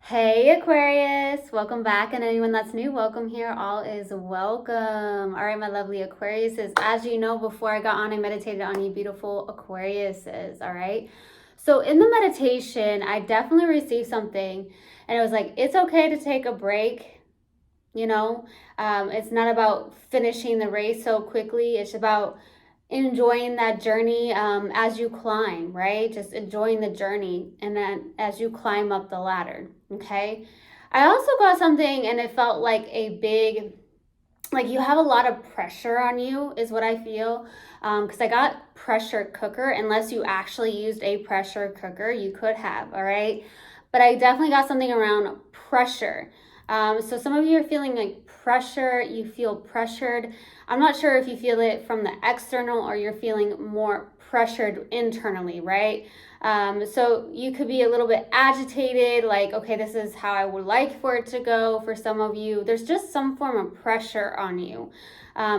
Hey Aquarius, welcome back, and anyone that's new, welcome here. All is welcome. All right, my lovely Aquariuses, as you know, before I got on, I meditated on you beautiful Aquariuses. All right, so in the meditation, I definitely received something, and it was like, it's okay to take a break. It's not about finishing the race so quickly. It's about enjoying that journey as you climb, right? Just enjoying the journey, and then as you climb up the ladder. Okay, I also got something, and it felt like a big, like you have a lot of pressure on you is what I feel, because I got pressure cooker. Unless you actually used a pressure cooker, you could have. All right, but I definitely got something around pressure. So some of you are feeling like pressure, you feel pressured. I'm not sure if you feel it from the external or you're feeling more pressured internally, right? So you could be a little bit agitated, like, okay, this is how I would like for it to go. For some of you, there's just some form of pressure on you,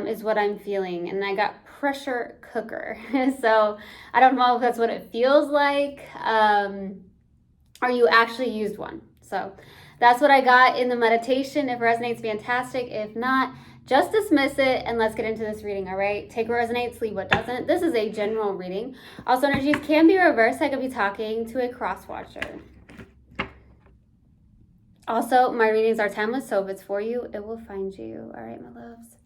is what I'm feeling. And I got pressure cooker. So I don't know if that's what it feels like, or you actually used one. So that's what I got in the meditation. If it resonates, fantastic. If not, just dismiss it and let's get into this reading, all right? Take what resonates, leave what doesn't. This is a general reading. Also, energies can be reversed. I could be talking to a cross watcher. Also, my readings are timeless, so if it's for you, it will find you. All right, my loves.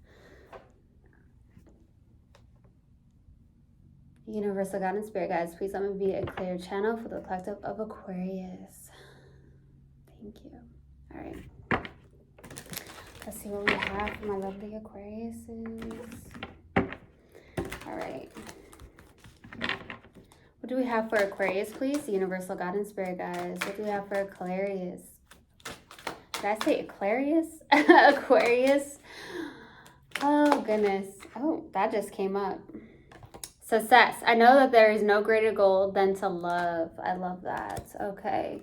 Universal God and Spirit guides, please let me be a clear channel for the collective of Aquarius. Thank you. All right. Let's see what we have for my lovely Aquariuses. All right. What do we have for Aquarius, please? Universal God and Spirit guides. What do we have for Aquarius? Did I say Aquarius? Aquarius. Oh, goodness. Oh, that just came up. Success. I know that there is no greater goal than to love. I love that. Okay.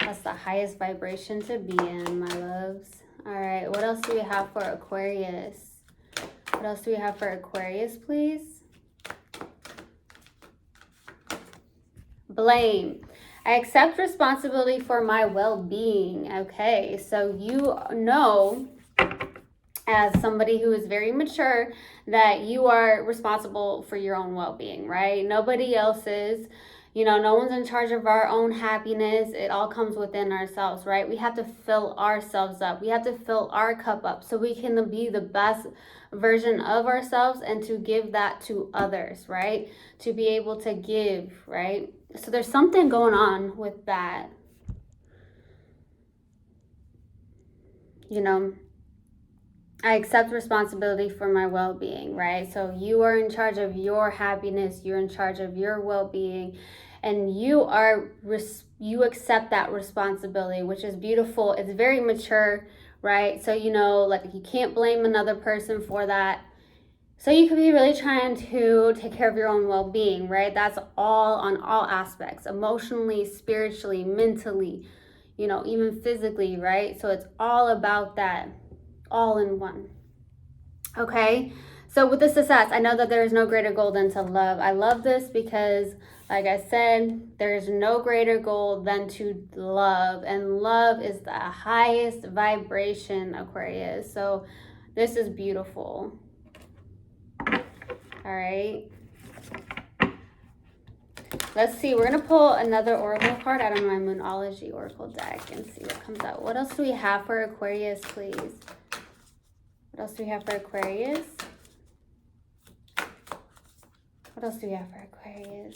That's the highest vibration to be in, my loves. All right. What else do we have for Aquarius? What else do we have for Aquarius, please? Blame. I accept responsibility for my well-being. Okay. So you know, as somebody who is very mature, that you are responsible for your own well-being, right? Nobody else is. No one's in charge of our own happiness. It all comes within ourselves, right? We have to fill ourselves up. We have to fill our cup up so we can be the best version of ourselves and to give that to others, right? To be able to give, right? So there's something going on with that. I accept responsibility for my well-being, right? So you are in charge of your happiness, you're in charge of your well-being, and you accept that responsibility, which is beautiful. It's very mature, right? So like you can't blame another person for that. So you could be really trying to take care of your own well-being, right? That's all on all aspects, emotionally, spiritually, mentally, even physically, right? So it's all about that. All in one. Okay, so with the success, I know that there is no greater goal than to love. I love this because, like I said, there is no greater goal than to love, and love is the highest vibration, Aquarius. So this is beautiful. All right, let's see. We're gonna pull another oracle card out of my Moonology oracle deck and see what comes out. What else do we have for Aquarius, please? What else do we have for Aquarius? What else do we have for Aquarius?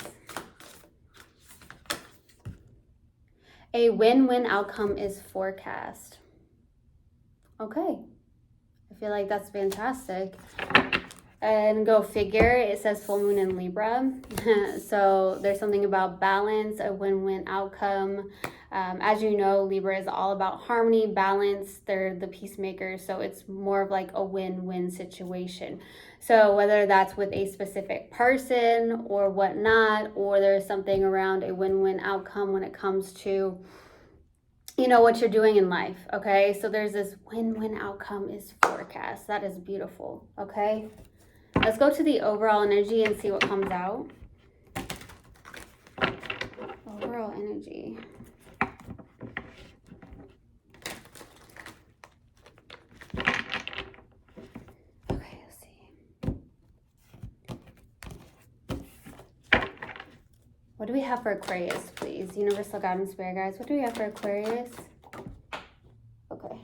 A win-win outcome is forecast. Okay. I feel like that's fantastic. And go figure, it says full moon in Libra. So there's something about balance, a win-win outcome. As you know, Libra is all about harmony, balance. They're the peacemakers. So it's more of like a win-win situation. So whether that's with a specific person or whatnot, or there's something around a win-win outcome when it comes to, what you're doing in life. Okay. So there's this win-win outcome is forecast. That is beautiful. Okay. Let's go to the overall energy and see what comes out. Overall energy. What do we have for Aquarius, please? Universal guidance, spirit guides. What do we have for Aquarius? Okay.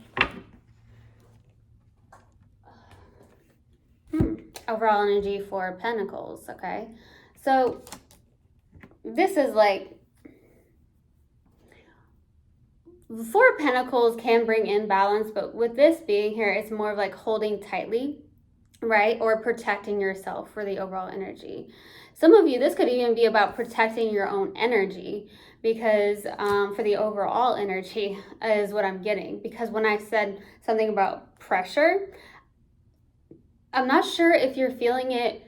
Overall energy for Pentacles, okay? So this is like, Four of Pentacles can bring in balance, but with this being here, it's more of like holding tightly, right? Or protecting yourself for the overall energy. Some of you, this could even be about protecting your own energy, because for the overall energy is what I'm getting. Because when I said something about pressure, I'm not sure if you're feeling it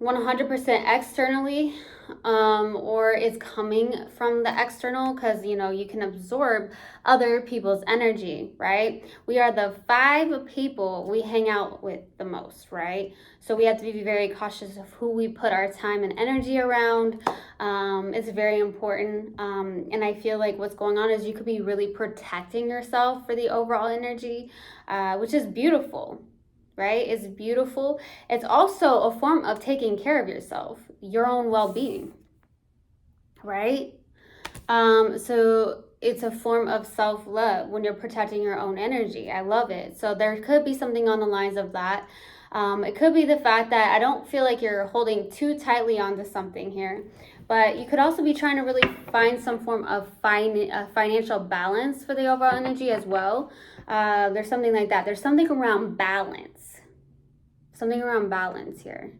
100% externally, or it's coming from the external, because you can absorb other people's energy, right? We are the 5 people we hang out with the most, right? So we have to be very cautious of who we put our time and energy around. It's very important, and I feel like what's going on is you could be really protecting yourself for the overall energy, which is beautiful. Right? It's beautiful. It's also a form of taking care of yourself, your own well-being, right? So it's a form of self-love when you're protecting your own energy. I love it. So there could be something on the lines of that. It could be the fact that I don't feel like you're holding too tightly onto something here, but you could also be trying to really find some form of financial balance for the overall energy as well. There's something like that. There's something around balance. Something around balance here.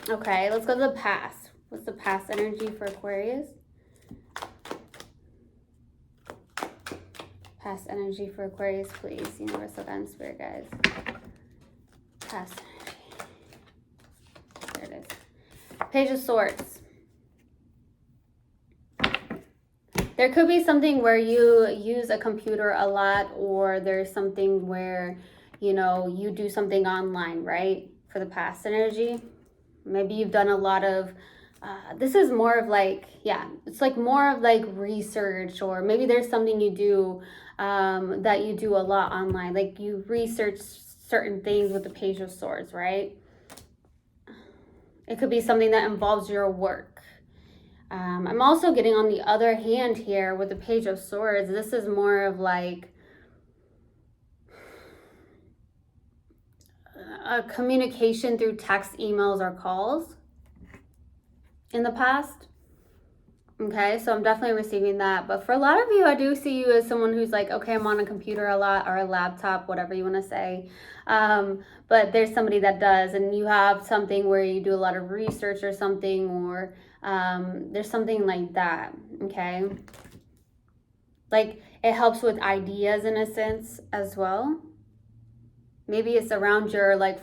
Okay, let's go to the past. What's the past energy for Aquarius? Past energy for Aquarius, please. Universal guidance, spirit guides. Past energy. There it is. Page of Swords. There could be something where you use a computer a lot, or there's something where, you do something online, right? For the past energy. Maybe you've done a lot of, this is more of like, it's like more of like research, or maybe there's something you do that you do a lot online. Like you research certain things with the Page of Swords, right? It could be something that involves your work. I'm also getting on the other hand here with the Page of Swords. This is more of like a communication through text, emails, or calls in the past. Okay, so I'm definitely receiving that. But for a lot of you, I do see you as someone who's like, okay, I'm on a computer a lot, or a laptop, whatever you want to say. But there's somebody that does, and you have something where you do a lot of research or something, or there's something like that, okay? Like it helps with ideas in a sense as well. Maybe it's around your like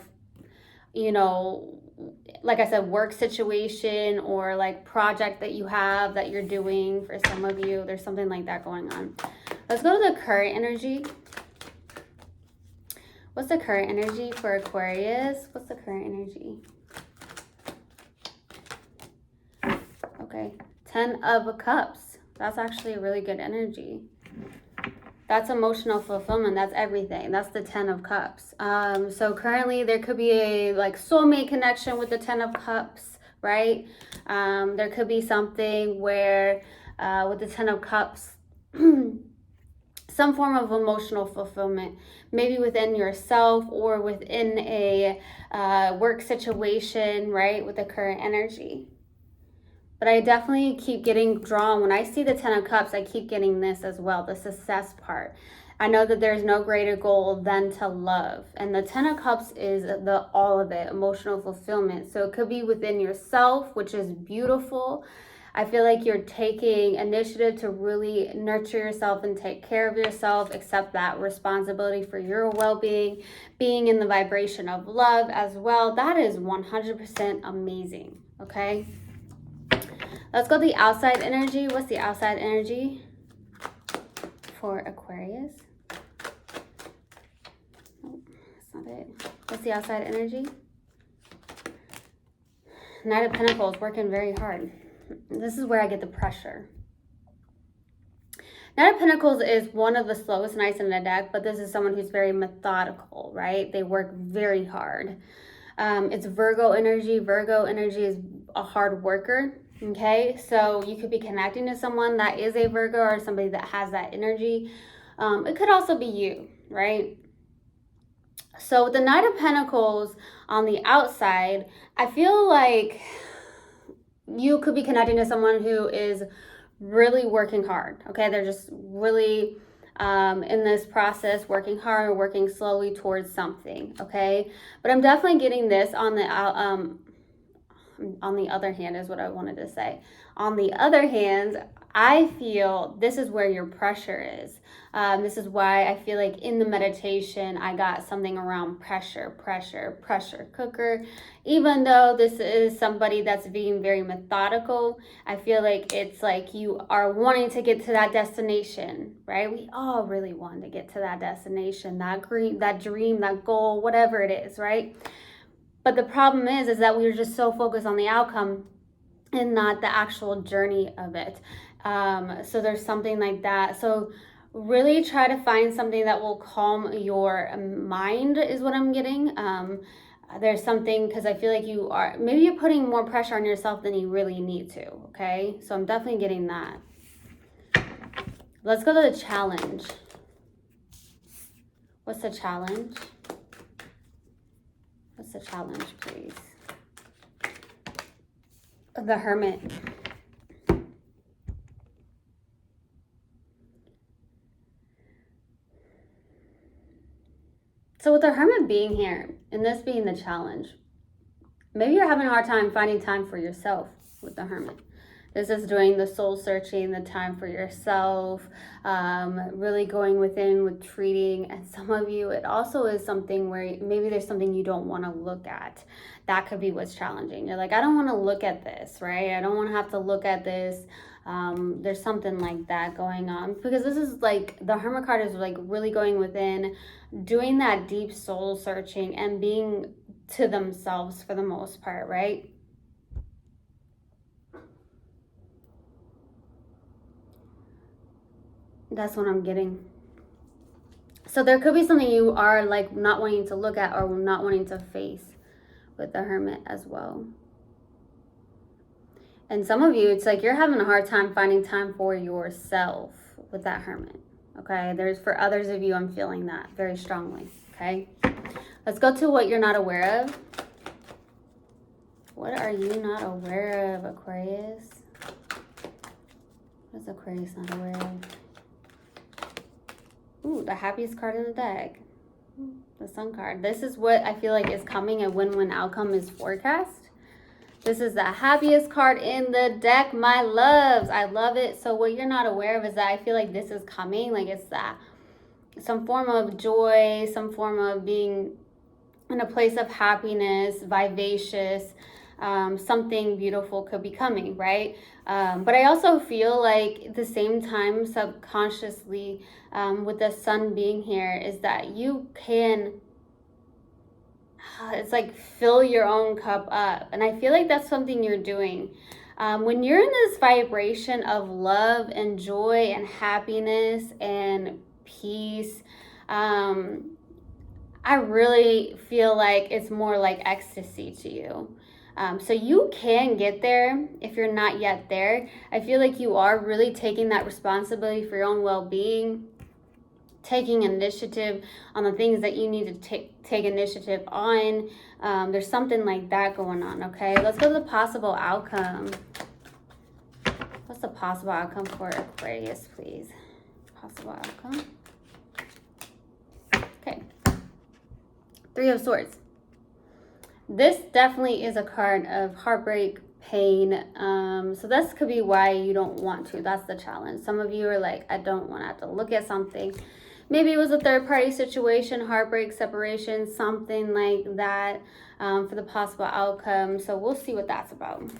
I said, work situation, or like project that you have that you're doing. For some of you, there's something like that going on. Let's go to the current energy. What's the current energy for Aquarius? What's the current energy? Okay, 10 of Cups. That's actually a really good energy. That's emotional fulfillment. That's everything. That's the 10 of Cups. So currently there could be a like soulmate connection with the 10 of Cups, right? There could be something where with the 10 of Cups, some form of emotional fulfillment, maybe within yourself or within a work situation, right? With the current energy. But I definitely keep getting drawn. When I see the 10 of Cups, I keep getting this as well, the success part. I know that there's no greater goal than to love. And the 10 of Cups is the all of it, emotional fulfillment. So it could be within yourself, which is beautiful. I feel like you're taking initiative to really nurture yourself and take care of yourself, accept that responsibility for your well-being, being in the vibration of love as well. That is 100% amazing, okay? Let's go to the outside energy. What's the outside energy for Aquarius? Oh, that's not it. What's the outside energy? Knight of Pentacles, working very hard. This is where I get the pressure. Knight of Pentacles is one of the slowest knights in the deck, but this is someone who's very methodical, right? They work very hard. It's Virgo energy. Virgo energy is a hard worker. Okay, so you could be connecting to someone that is a Virgo or somebody that has that energy. It could also be you, right? So with the Knight of Pentacles on the outside, I feel like you could be connecting to someone who is really working hard. Okay, they're just really in this process, working hard, working slowly towards something. Okay, but I'm definitely getting this on the other hand is what I wanted to say. On the other hand, I feel this is where your pressure is. This is why I feel like in the meditation, I got something around pressure cooker. Even though this is somebody that's being very methodical, I feel like it's like you are wanting to get to that destination, right? We all really want to get to that destination, that dream, that goal, whatever it is, right? But the problem is that we're just so focused on the outcome and not the actual journey of it. So there's something like that. So really try to find something that will calm your mind is what I'm getting. There's something, because I feel like maybe you're putting more pressure on yourself than you really need to, okay? So I'm definitely getting that. Let's go to the challenge. What's the challenge? What's the challenge, please? The Hermit. So with the Hermit being here, and this being the challenge, maybe you're having a hard time finding time for yourself with the Hermit. This is doing the soul searching, the time for yourself, really going within with treating. And some of you, it also is something where maybe there's something you don't want to look at. That could be what's challenging. You're like, I don't want to look at this, right? I don't want to have to look at this. There's something like that going on. Because this is like, the Hermit card is like really going within, doing that deep soul searching and being to themselves for the most part, right? That's what I'm getting. So there could be something you are like not wanting to look at or not wanting to face with the Hermit as well. And some of you, it's like you're having a hard time finding time for yourself with that Hermit. Okay, for others of you, I'm feeling that very strongly. Okay, let's go to what you're not aware of. What are you not aware of, Aquarius? What is Aquarius not aware of? Ooh, the happiest card in the deck. The Sun card. This is what I feel like is coming. A win-win outcome is forecast. This is the happiest card in the deck, my loves. I love it. So what you're not aware of is that I feel like this is coming. Like it's that some form of joy, some form of being in a place of happiness, vivacious. Something beautiful could be coming, right? But I also feel like at the same time, subconsciously, with the Sun being here, is that you can, it's like fill your own cup up. And I feel like that's something you're doing. When you're in this vibration of love and joy and happiness and peace, I really feel like it's more like ecstasy to you. So you can get there if you're not yet there. I feel like you are really taking that responsibility for your own well-being, taking initiative on the things that you need to take initiative on. There's something like that going on, okay? Let's go to the possible outcome. What's the possible outcome for Aquarius, please? Possible outcome. Okay. Three of Swords. This definitely is a card of heartbreak, pain. So this could be why you don't want to. That's the challenge. Some of you are like, I don't want to have to look at something. Maybe it was a third-party situation, heartbreak, separation, something like that, for the possible outcome. So we'll see what that's about.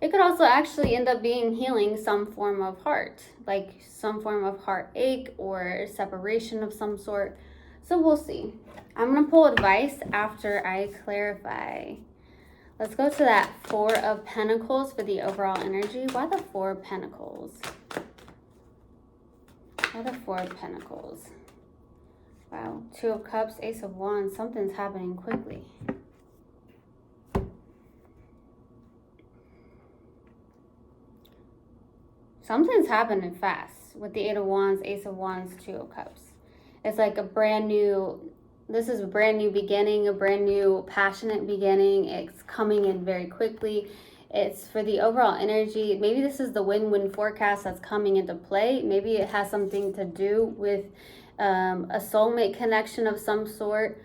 It could also actually end up being healing some form of heart, like some form of heartache or separation of some sort. So we'll see. I'm going to pull advice after I clarify. Let's go to that Four of Pentacles for the overall energy. Why the Four of Pentacles? Why the Four of Pentacles? Wow. Two of Cups, Ace of Wands. Something's happening quickly. Something's happening fast with the Eight of Wands, Ace of Wands, Two of Cups. It's like a brand new, this is a brand new beginning, a brand new passionate beginning. It's coming in very quickly. It's for the overall energy. Maybe this is the win-win forecast that's coming into play. Maybe it has something to do with a soulmate connection of some sort,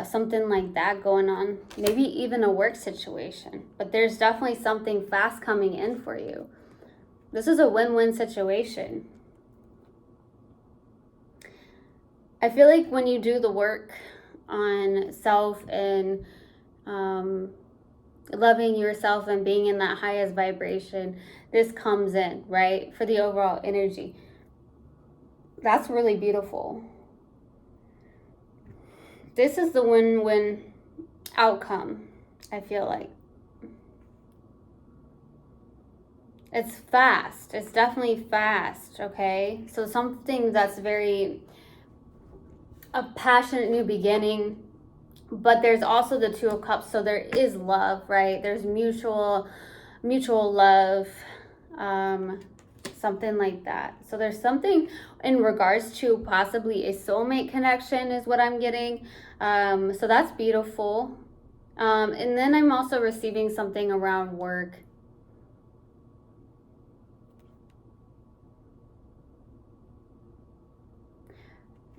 something like that going on. Maybe even a work situation. But there's definitely something fast coming in for you. This is a win-win situation. I feel like when you do the work on self and loving yourself and being in that highest vibration, this comes in, right? For the overall energy. That's really beautiful. This is the win-win outcome, I feel like. It's fast. It's definitely fast, okay? So something that's very a passionate new beginning, but there's also the Two of Cups, so there is love, right? There's mutual love, something like that. So there's something in regards to possibly a soulmate connection is what I'm getting. So that's beautiful. And then I'm also receiving something around work.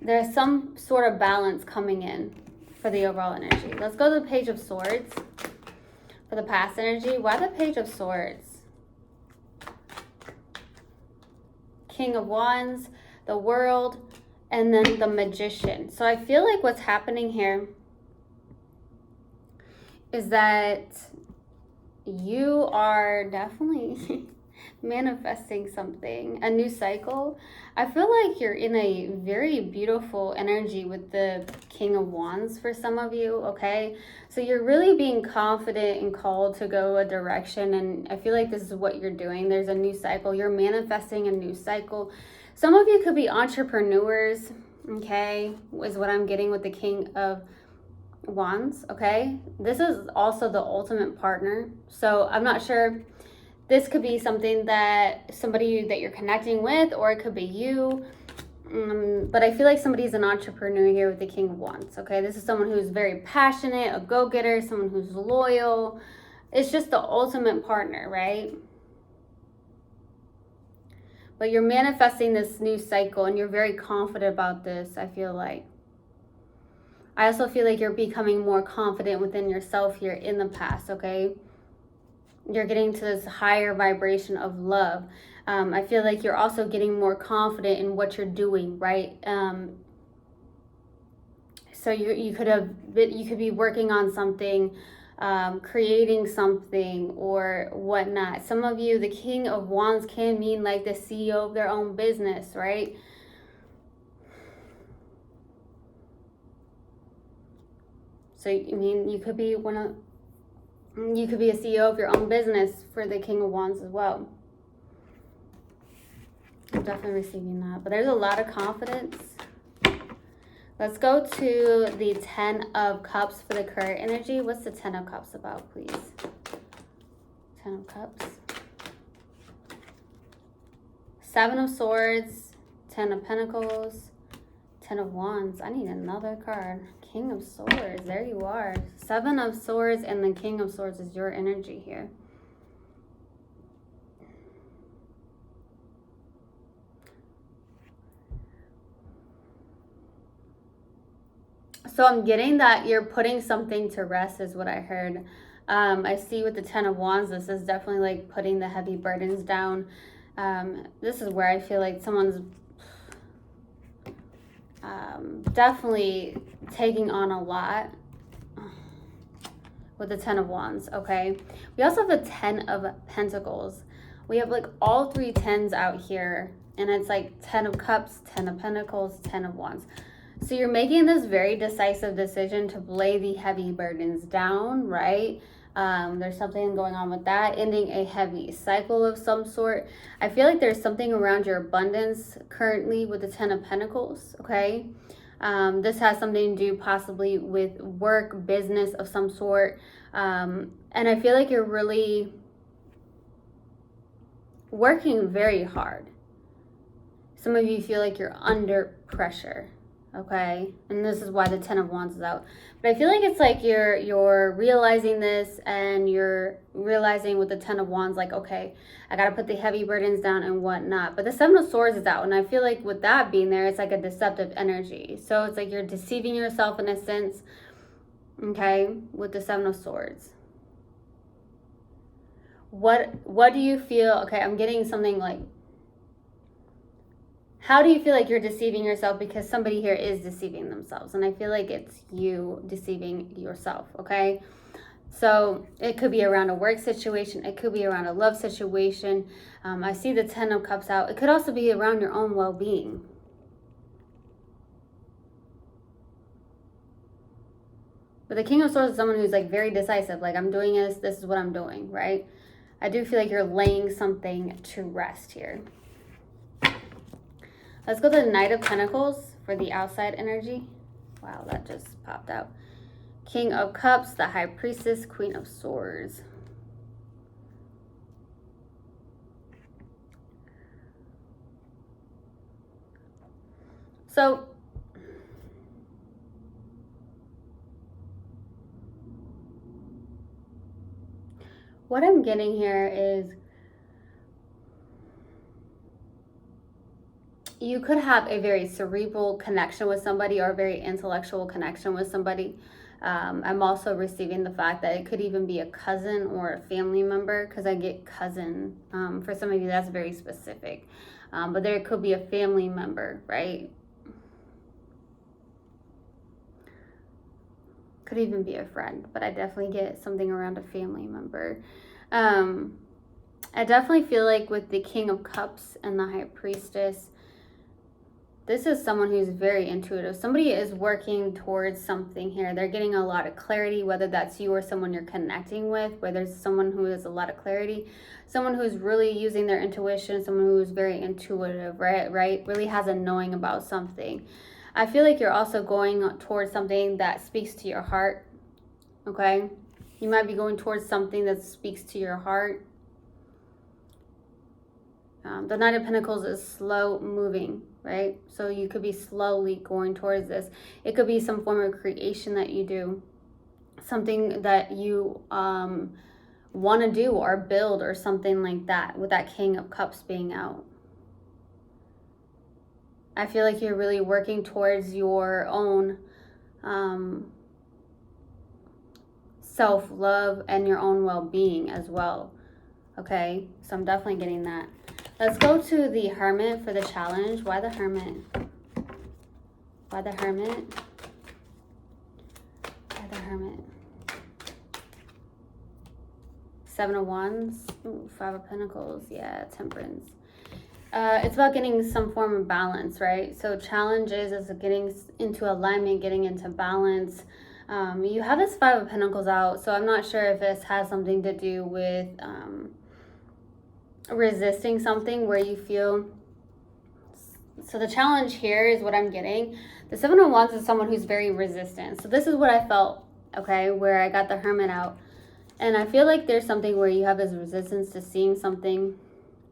There's some sort of balance coming in for the overall energy. Let's go to the Page of Swords for the past energy. Why the Page of Swords? King of Wands, the World, and then the Magician. So I feel like what's happening here is that you are definitely manifesting something, a new cycle. I feel like you're in a very beautiful energy with the King of Wands for some of you, okay? So you're really being confident and called to go a direction, and I feel like this is what you're doing. There's a new cycle. You're manifesting a new cycle. Some of you could be entrepreneurs, okay, is what I'm getting with the King of Wands, okay? This is also the ultimate partner. So I'm not sure. This could be something that somebody that you're connecting with, or it could be you. But I feel like somebody's an entrepreneur here with the King of Wands, okay? This is someone who's very passionate, a go-getter, someone who's loyal. It's just the ultimate partner, right? But you're manifesting this new cycle, and you're very confident about this, I feel like. I also feel like you're becoming more confident within yourself here in the past, okay? You're getting to this higher vibration of love. I feel like you're also getting more confident in what you're doing, right? So you could be working on something, creating something or whatnot. Some of you, the King of Wands can mean like the CEO of their own business, right? So I mean, you could be a CEO of your own business for the King of Wands as well. I'm definitely receiving that. But there's a lot of confidence. Let's go to the Ten of Cups for the current energy. What's the Ten of Cups about, please? Ten of Cups. Seven of Swords. Ten of Pentacles. Ten of Wands. I need another card. King of Swords. There you are. Seven of Swords and the King of Swords is your energy here. So I'm getting that you're putting something to rest is what I heard. I see with the Ten of Wands, this is definitely like putting the heavy burdens down. This is where I feel like someone's definitely taking on a lot with the Ten of Wands, okay? We also have the Ten of Pentacles. We have like all three tens out here, and it's like Ten of Cups, Ten of Pentacles, Ten of Wands. So you're making this very decisive decision to lay the heavy burdens down, right? There's something going on with that, ending a heavy cycle of some sort. I feel like there's something around your abundance currently with the Ten of Pentacles, okay? This has something to do possibly with work, business of some sort. And I feel like you're really working very hard. Some of you feel like you're under pressure, okay? And this is why the Ten of Wands is out. But I feel like it's like you're realizing this, and you're realizing with the Ten of Wands, like, okay, I got to put the heavy burdens down and whatnot. But the Seven of Swords is out, and I feel like with that being there, it's like a deceptive energy. So it's like you're deceiving yourself in a sense, okay, with the Seven of Swords. What do you feel? Okay, I'm getting something like, how do you feel like you're deceiving yourself? Because somebody here is deceiving themselves. And I feel like it's you deceiving yourself, okay? So it could be around a work situation. It could be around a love situation. I see the Ten of Cups out. It could also be around your own well-being. But the King of Swords is someone who's like very decisive. Like, I'm doing this. This is what I'm doing, right? I do feel like you're laying something to rest here. Let's go to the Knight of Pentacles for the outside energy. Wow, that just popped out. King of Cups, the High Priestess, Queen of Swords. So, what I'm getting here is you could have a very cerebral connection with somebody, or a very intellectual connection with somebody. I'm also receiving the fact that it could even be a cousin or a family member, because I get cousin. For some of you, that's very specific. But there could be a family member, right? Could even be a friend, but I definitely get something around a family member. I definitely feel like with the King of Cups and the High Priestess, this is someone who's very intuitive. Somebody is working towards something here. They're getting a lot of clarity, whether that's you or someone you're connecting with, where there's someone who has a lot of clarity, someone who's really using their intuition, someone who's very intuitive, right? Really has a knowing about something. I feel like you're also going towards something that speaks to your heart, okay? You might be going towards something that speaks to your heart. The Knight of Pentacles is slow moving, right? So you could be slowly going towards this. It could be some form of creation that you do, something that you want to do or build or something like that, with that King of Cups being out. I feel like you're really working towards your own self-love and your own well-being as well, okay? So I'm definitely getting that. Let's go to the Hermit for the challenge. Why the Hermit? Why the Hermit? Why the Hermit? Seven of Wands. Ooh, Five of Pentacles. Yeah, Temperance. It's about getting some form of balance, right? So challenges is getting into alignment, getting into balance. You have this Five of Pentacles out, so I'm not sure if this has something to do with resisting something where you feel. So the challenge here is what I'm getting. The Seven of Wands is someone who's very resistant. So this is what I felt, okay, where I got the Hermit out. And I feel like there's something where you have this resistance to seeing something,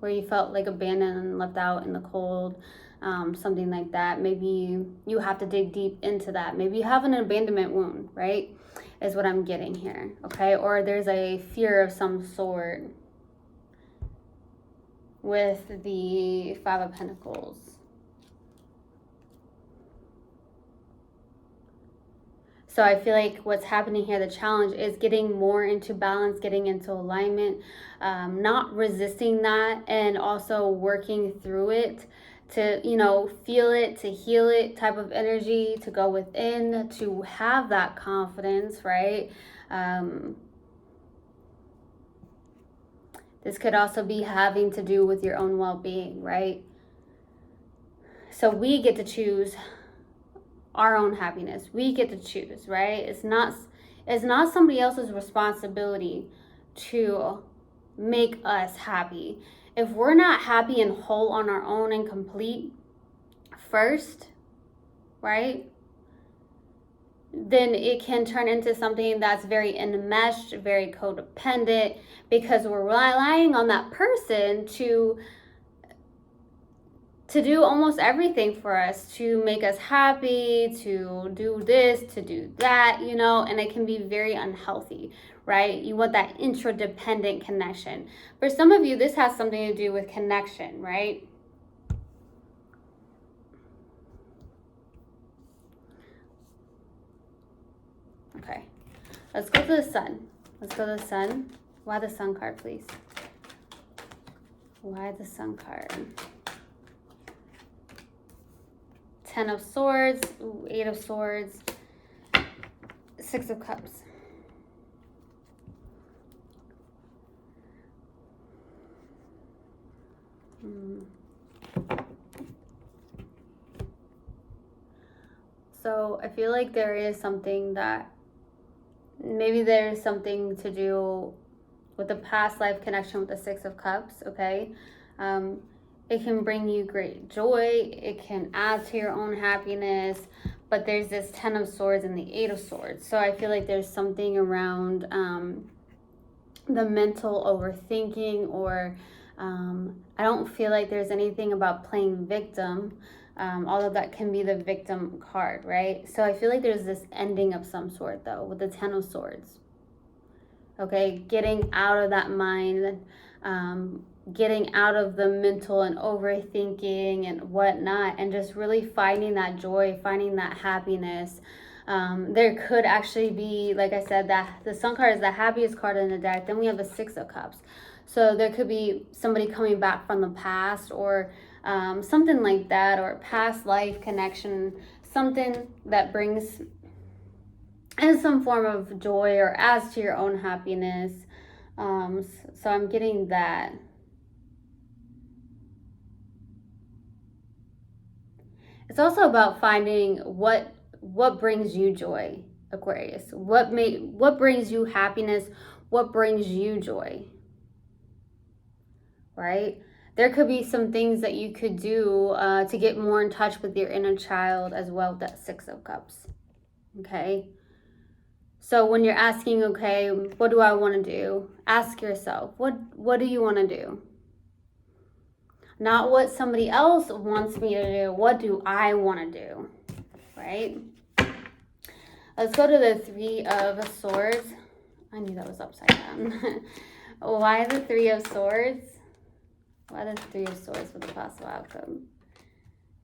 where you felt like abandoned and left out in the cold, something like that. Maybe you have to dig deep into that. Maybe you have an abandonment wound, right, is what I'm getting here, okay? Or there's a fear of some sort with the Five of Pentacles. So I feel like what's happening here, the challenge is getting more into balance, getting into alignment, not resisting that, and also working through it to, you know, feel it, to heal it type of energy, to go within, to have that confidence, right? This could also be having to do with your own well-being, right? So we get to choose our own happiness. We get to choose, right? It's not somebody else's responsibility to make us happy. If we're not happy and whole on our own and complete first, right? then it can turn into something that's very enmeshed, very codependent, because we're relying on that person to do almost everything for us, to make us happy, to do this, to do that, you know, and it can be very unhealthy, right? You want that interdependent connection. For some of you, this has something to do with connection, right? Okay, let's go to the sun. Let's go to the sun. Why the sun card, please? Why the sun card? 10 of Swords, 8 of Swords, 6 of Cups. So I feel like there is something that, maybe there's something to do with the past life connection with the 6 of Cups, okay? It can bring you great joy. It can add to your own happiness. But there's this 10 of Swords and the 8 of Swords. So I feel like there's something around the mental overthinking, or I don't feel like there's anything about playing victim, although that can be the victim card, right? So I feel like there's this ending of some sort, though, with the 10 of Swords. Okay, getting out of that mind, getting out of the mental and overthinking and whatnot, and just really finding that joy, finding that happiness. There could actually be, like I said, that the Sun card is the happiest card in the deck. Then we have the 6 of Cups. So there could be somebody coming back from the past, or something like that, or past life connection, something that brings in some form of joy or adds to your own happiness. So I'm getting that. It's also about finding what brings you joy, Aquarius. What brings you happiness? What brings you joy? Right? There could be some things that you could do to get more in touch with your inner child as well, that 6 of Cups. Okay? So when you're asking, okay, what do I want to do? Ask yourself, what do you want to do? Not what somebody else wants me to do. What do I want to do? Right? Let's go to the 3 of Swords. I knew that was upside down. Why the 3 of Swords? Why the 3 of Swords for the possible outcome?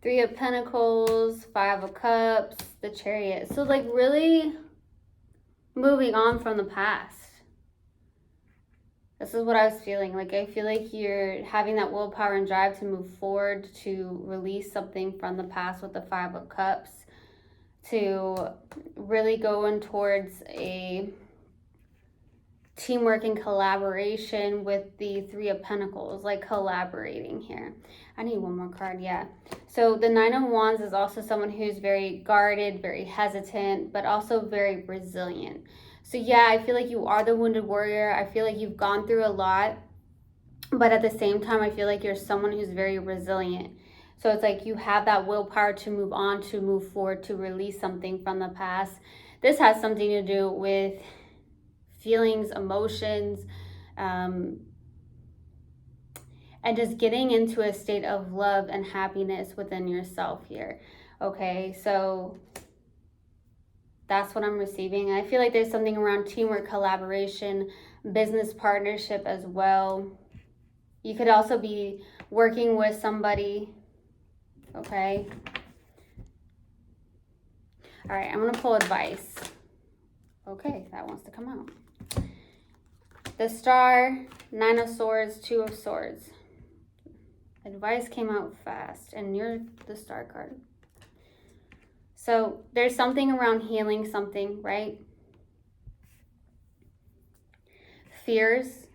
3 of Pentacles, 5 of Cups, the Chariot. So like really moving on from the past. This is what I was feeling. Like I feel like you're having that willpower and drive to move forward, to release something from the past with the 5 of Cups, to really go in towards a teamwork and collaboration with the 3 of Pentacles, like collaborating here. I need one more card, yeah. So the 9 of Wands is also someone who's very guarded, very hesitant, but also very resilient. So yeah, I feel like you are the wounded warrior. I feel like you've gone through a lot, but at the same time, I feel like you're someone who's very resilient. So it's like you have that willpower to move on, to move forward, to release something from the past. This has something to do with feelings, emotions, and just getting into a state of love and happiness within yourself here. Okay, so that's what I'm receiving. I feel like there's something around teamwork, collaboration, business partnership as well. You could also be working with somebody, okay? All right, I'm gonna pull advice. Okay, that wants to come out. The Star, 9 of Swords, 2 of Swords. Advice came out fast, and you're the Star card. So there's something around healing something, right? Fears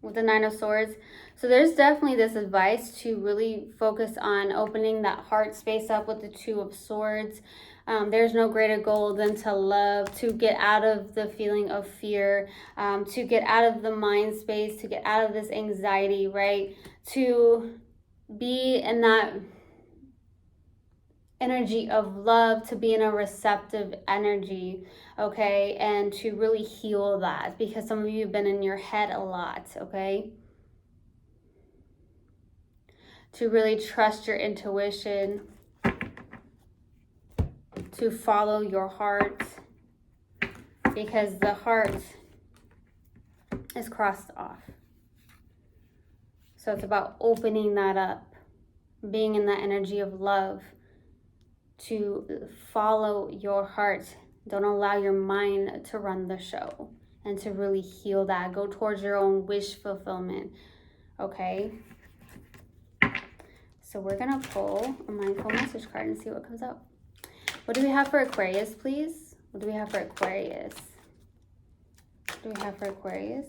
with the 9 of Swords. So there's definitely this advice to really focus on opening that heart space up with the 2 of Swords. There's no greater goal than to love, to get out of the feeling of fear, to get out of the mind space, to get out of this anxiety, right? To be in that energy of love, to be in a receptive energy, okay? And to really heal that, because some of you have been in your head a lot, okay? To really trust your intuition, to follow your heart, because the heart is crossed off. So it's about opening that up, being in that energy of love, to follow your heart. Don't allow your mind to run the show, and to really heal that. Go towards your own wish fulfillment, okay? So we're going to pull a mindful message card and see what comes up. What do we have for Aquarius, please? What do we have for Aquarius? What do we have for Aquarius?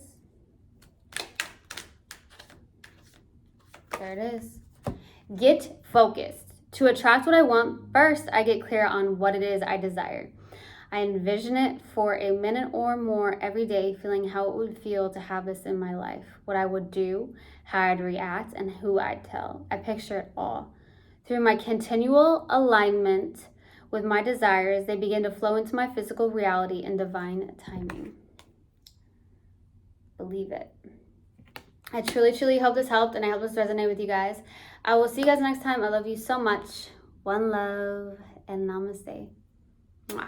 There it is. Get focused. To attract what I want, first I get clear on what it is I desire. I envision it for a minute or more every day, feeling how it would feel to have this in my life, what I would do, how I'd react, and who I'd tell. I picture it all. Through my continual alignment with my desires, they begin to flow into my physical reality in divine timing. Believe it. I truly, truly hope this helped, and I hope this resonated with you guys. I will see you guys next time. I love you so much. One love, and namaste. Mwah.